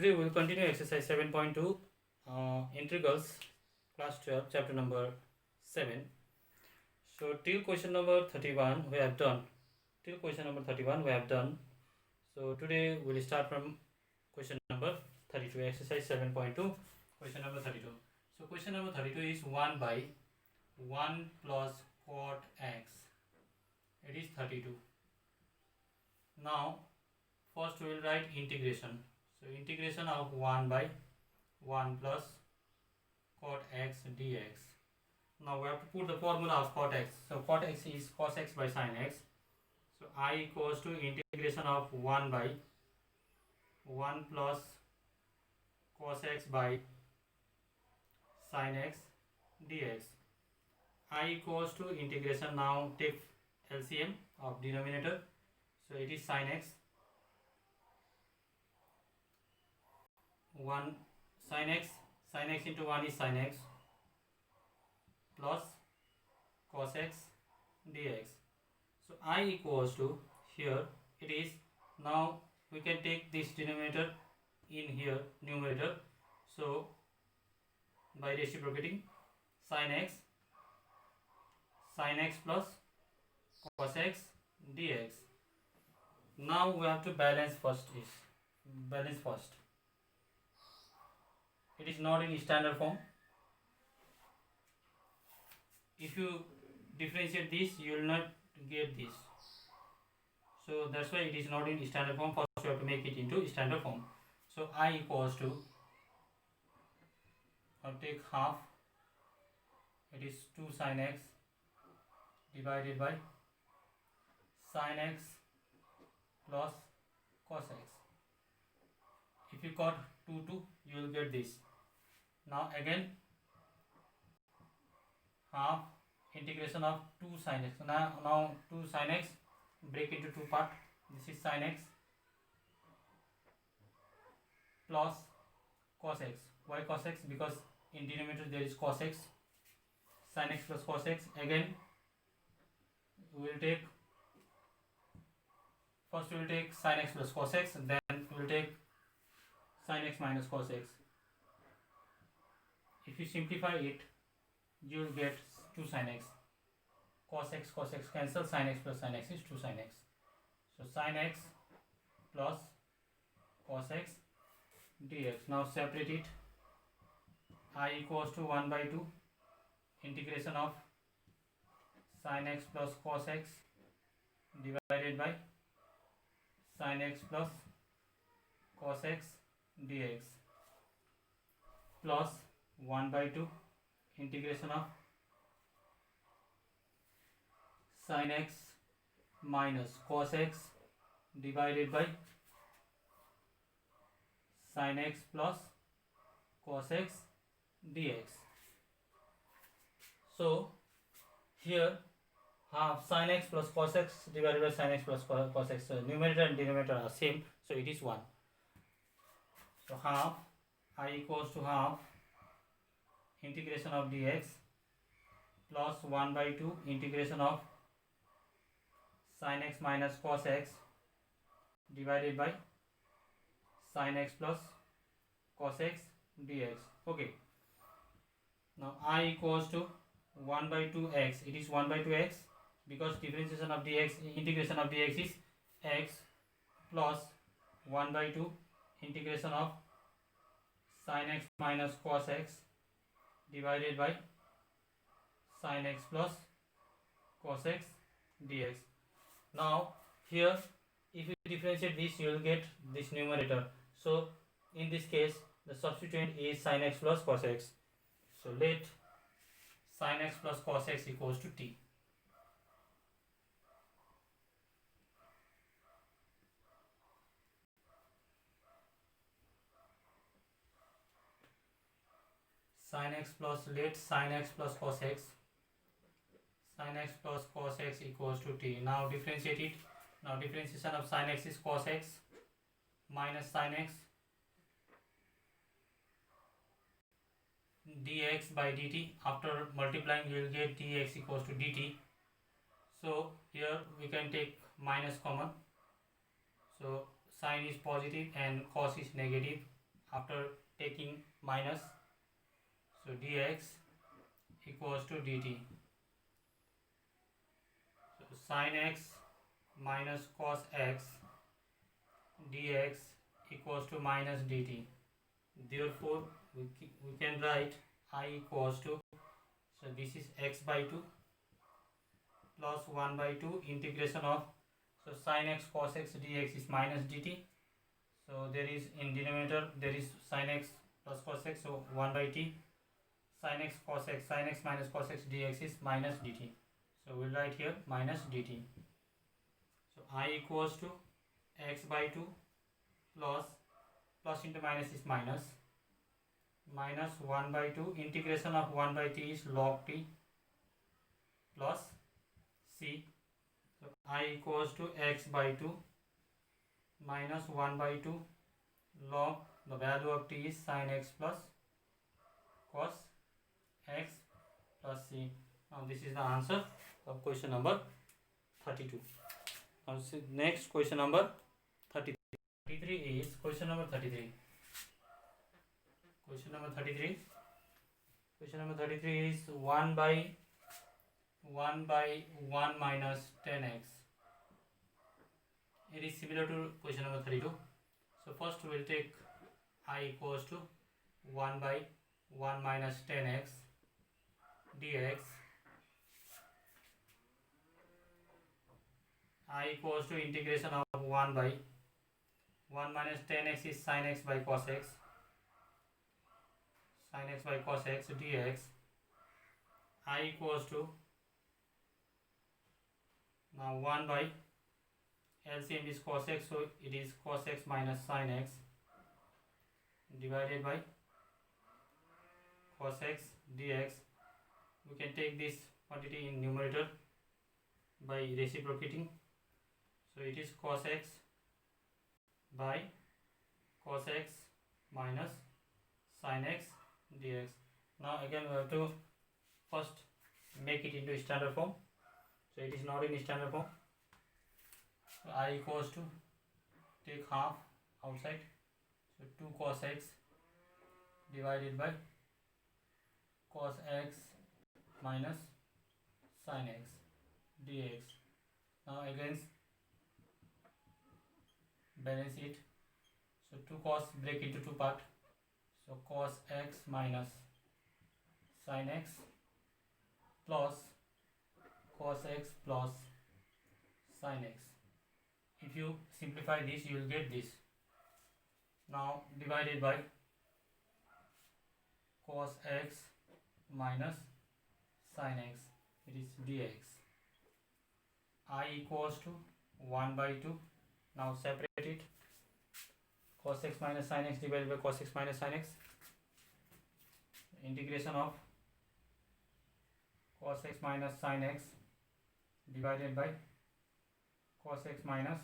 Today we will continue exercise 7.2 integrals class 12 chapter number 7. So till question number 31 we have done. So today we will start from question number 32, exercise 7.2, question number 32. So question number 32 is 1 by 1 plus cot x. It is 32. Now first we will write integration. So integration of 1 by 1 plus cot x dx. Now we have to put the formula of cot x. So cot x is cos x by sin x. So I equals to integration of 1 by 1 plus cos x by sin x dx. I equals to integration, now take LCM of denominator. So it is sin x 1 sin x into 1 is sin x plus cos x dx. So I equals to, here it is, now we can take this denominator in here numerator. So by reciprocating, sin x plus cos x dx. Now we have to balance first. It is not in standard form. If you differentiate this, you will not get this. So that's why it is not in standard form. First you have to make it into standard form. So I equals to, I'll take half, it is 2 sin x divided by sin x plus cos x. If you cut 2, you will get this. Now again half integration of 2 sin x. Now 2 sin x break into 2 part. This is sin x plus cos x. Why cos x? Because in denominator there is cos x. Sin x plus cos x. Again we will take, first we will take sin x plus cos x, then we will take sin x minus cos x. If you simplify it, you will get 2 sin x. Cos x cancel, sin x plus sin x is 2 sin x. So sin x plus cos x dx. Now separate it. I equals to 1 by 2 integration of sin x plus cos x divided by sin x plus cos x dx plus 1 by 2 integration of sin x minus cos x divided by sin x plus cos x dx. So here half sin x plus cos x divided by sin x plus cos x, numerator and denominator are same, so it is 1. So half, I equals to half integration of dx plus 1 by 2 integration of sin x minus cos x divided by sin x plus cos x dx. Okay. Now I equals to 1 by 2x. It is 1 by 2x because differentiation of dx, integration of dx is x plus 1 by 2 integration of sin x minus cos x divided by sin x plus cos x dx. Now here if you differentiate this, you will get this numerator. So in this case the substituent is sin x plus cos x. So let sin x plus cos x equals to t. Sin x plus, let sin x plus cos x, sin x plus cos x equals to t. Now differentiate it. Now differentiation of sin x is cos x minus sin x dx by dt. After multiplying you will get dx equals to dt. So here we can take minus common. So sin is positive and cos is negative. after taking minus, so dx equals to dt. So sin x minus cos x dx equals to minus dt. Therefore we can write I equals to, so this is x by 2 plus 1 by 2 integration of, so sin x cos x dx is minus dt. So there is in denominator there is sin x plus cos x, so 1 by t sin x cos x, sin x minus cos x dx is minus dt. So we'll write here minus dt. So I equals to x by 2 plus into minus is minus 1 by 2 integration of 1 by t is log t plus c. So I equals to x by 2 minus 1 by 2 log the value of t is sin x plus cos x plus c. Now this is the answer of question number 32. Now next question number 33. 33 is question number 33. Question number 33. Question number 33 is 1 by 1 minus 10x. It is similar to question number 32. So first we will take I equals to 1 by 1 minus 10x dx. I equals to integration of 1 by 1 minus 10x is sin x by cos x, sin x by cos x dx. I equals to, now 1 by LCM is cos x, so it is cos x minus sin x divided by cos x dx. We can take this quantity in numerator by reciprocating, so it is cos x by cos x minus sin x dx. Now again we have to first make it into standard form, so it is not in standard form. So I equals to, take half outside, so 2 cos x divided by cos x minus sin x dx. Now again balance it, so 2 cos break into 2 part, so cos x minus sin x plus cos x plus sin x. If you simplify this, you will get this. Now divided by cos x minus sin x, it is dx. I equals to 1 by 2. Now separate it, cos x minus sin x divided by cos x minus sin x, integration of cos x minus sin x divided by cos x minus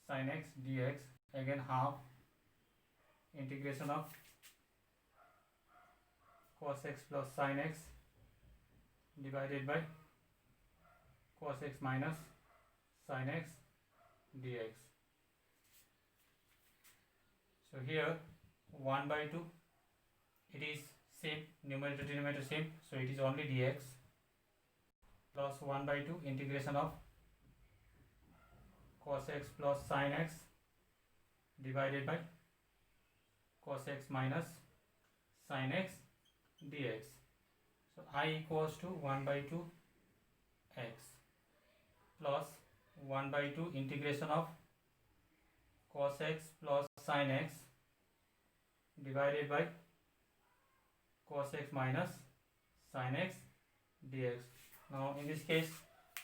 sin x dx. Again half integration of cos x plus sin x divided by cos x minus sin x dx. So here 1 by 2, it is same, numerator denominator same, so it is only dx plus 1 by 2 integration of cos x plus sin x divided by cos x minus sin x dx. So I equals to 1 by 2 x plus 1 by 2 integration of cos x plus sin x divided by cos x minus sin x dx. Now in this case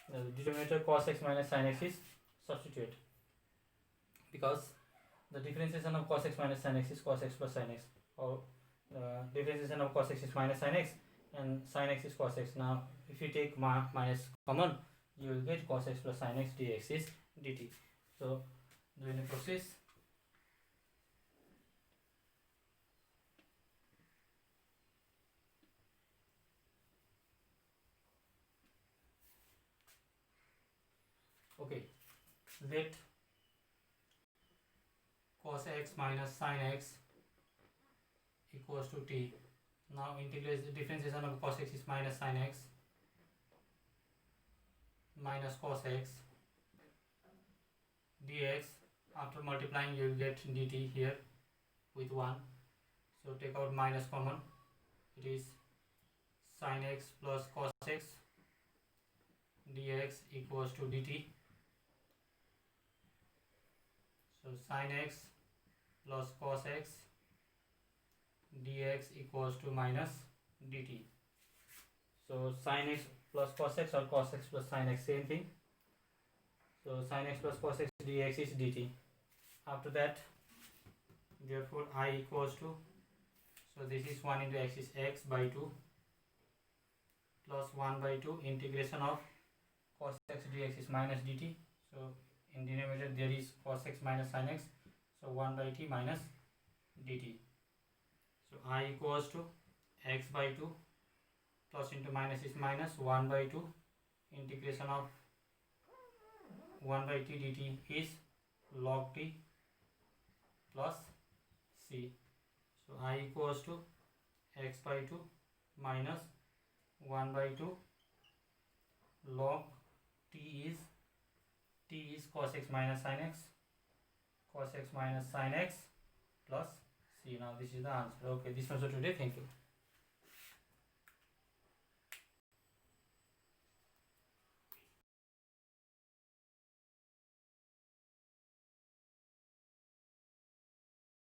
the denominator cos x minus sin x is substitute, because the differentiation of cos x minus sin x is cos x plus sin x, or differentiation of cos x is minus sin x and sin x is cos x. Now if you take minus common, you will get cos x plus sin x dx is dt. So doing the process, okay, let cos x minus sin x equals to t. Now differentiation of cos x is minus sin x minus cos x dx. After multiplying you will get dt here with 1. So take out minus common. It is sin x plus cos x dx equals to dt. So sin x plus cos x dx equals to minus dt. So sin x plus cos x or cos x plus sin x, same thing. So sin x plus cos x dx is dt. After that, therefore I equals to, so this is 1 into x is x by 2 plus 1 by 2 integration of cos x dx is minus dt. So in denominator there is cos x minus sin x, so 1 by t minus dt. So I equals to x by 2 plus into minus is minus 1 by 2 integration of 1 by t dt is log t plus c. So I equals to x by 2 minus 1 by 2 log t is cos x minus sin x, cos x minus sin x plus c. Now this is the answer. Okay, this was for today. Thank you.